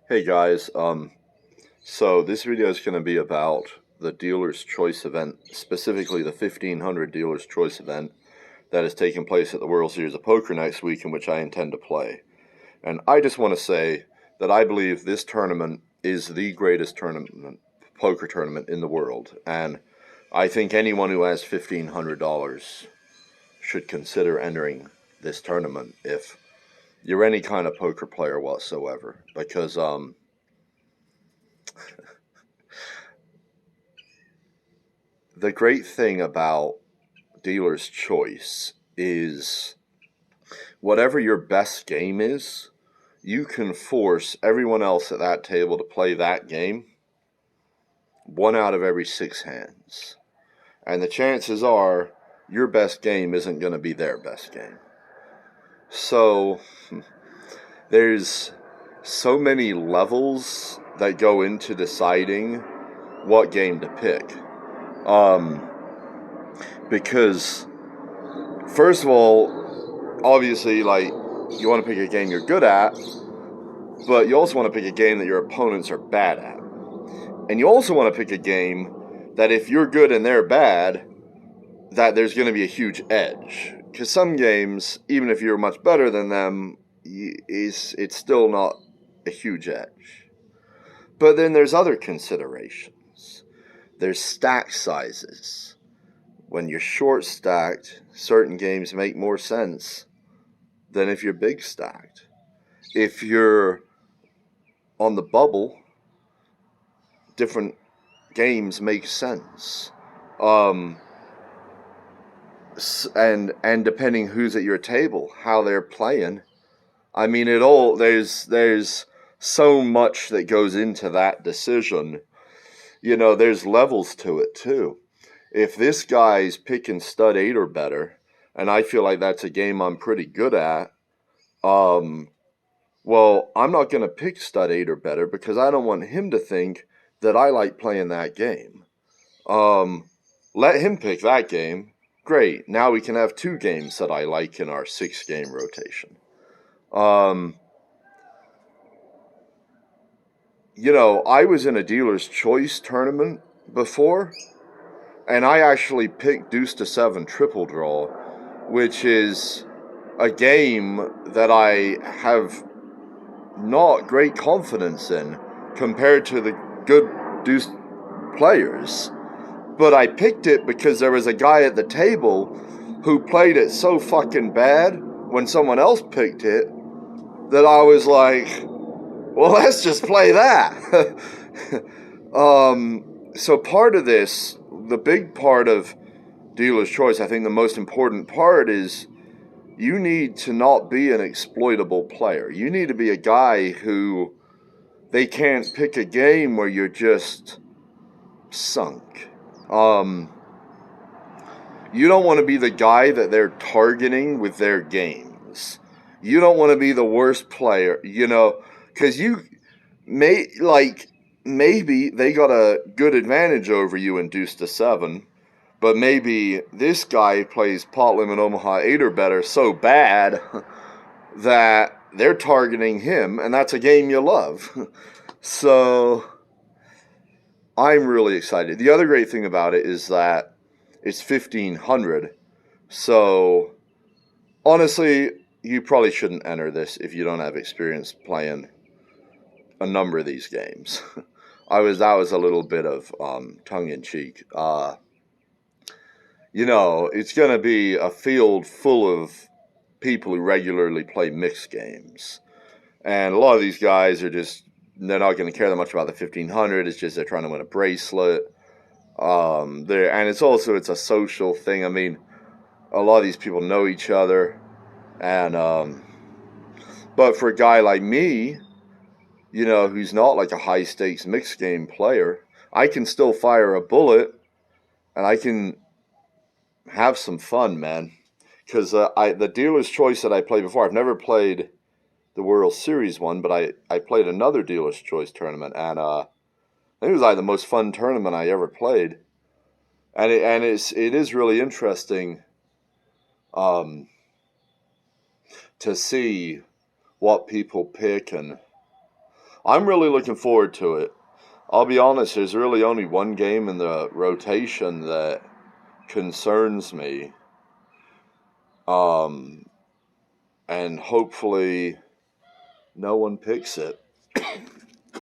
Hey guys, so this video is going to be about the Dealer's Choice event, specifically the 1500 Dealer's Choice event that is taking place at the World Series of Poker next week, in which I intend to play. And I just want to say that I believe this tournament is the greatest poker tournament in the world, and I think anyone who has $1,500 should consider entering this tournament if you're any kind of poker player whatsoever, because the great thing about Dealer's Choice is whatever your best game is, you can force everyone else at that table to play that game 1 out of every 6 hands. And the chances are your best game isn't going to be their best game. So there's so many levels that go into deciding what game to pick. Because first of all, obviously, like, you want to pick a game you're good at, but you also want to pick a game that your opponents are bad at. And you also want to pick a game that if you're good and they're bad, that there's going to be a huge edge. Because some games, even if you're much better than them, it's still not a huge edge. But then there's other considerations. There's stack sizes. When you're short stacked, certain games make more sense than if you're big stacked. If you're on the bubble, different games make sense. And depending who's at your table, how they're playing, I mean, there's so much that goes into that decision. You know, there's levels to it too. If this guy's picking stud 8 or better, and I feel like that's a game I'm pretty good at, well, I'm not going to pick stud 8 or better because I don't want him to think that I like playing that game. Let him pick that game. Great. Now we can have 2 games that I like in our 6-game rotation. You know, I was in a Dealer's Choice tournament before, and I actually picked Deuce to 7 triple draw, which is a game that I have not great confidence in compared to the good Deuce players. But I picked it because there was a guy at the table who played it so fucking bad when someone else picked it that I was like, well, let's just play that. So part of this, the big part of Dealer's Choice, I think the most important part is you need to not be an exploitable player. You need to be a guy who they can't pick a game where you're just sunk. You don't want to be the guy that they're targeting with their games. You don't want to be the worst player, you know, because maybe they got a good advantage over you in Deuce to 7, but maybe this guy plays Pot Limit Omaha 8 or better so bad that they're targeting him, and that's a game you love. So I'm really excited. The other great thing about it is that it's 1500. So honestly, you probably shouldn't enter this if you don't have experience playing a number of these games. That was a little bit of tongue in cheek. You know, it's going to be a field full of people who regularly play mixed games. And a lot of these guys are they're not going to care that much about the 1500. It's just they're trying to win a bracelet. And it's a social thing. I mean, a lot of these people know each other. And, but for a guy like me, you know, who's not like a high stakes mixed game player, I can still fire a bullet and I can have some fun, man. Because the Dealer's Choice that I played before, I've never played the World Series one, but I played another Dealer's Choice tournament, and I think it was like the most fun tournament I ever played. And it is really interesting to see what people pick, and I'm really looking forward to it. I'll be honest, there's really only one game in the rotation that concerns me. Um, and hopefully no one picks it.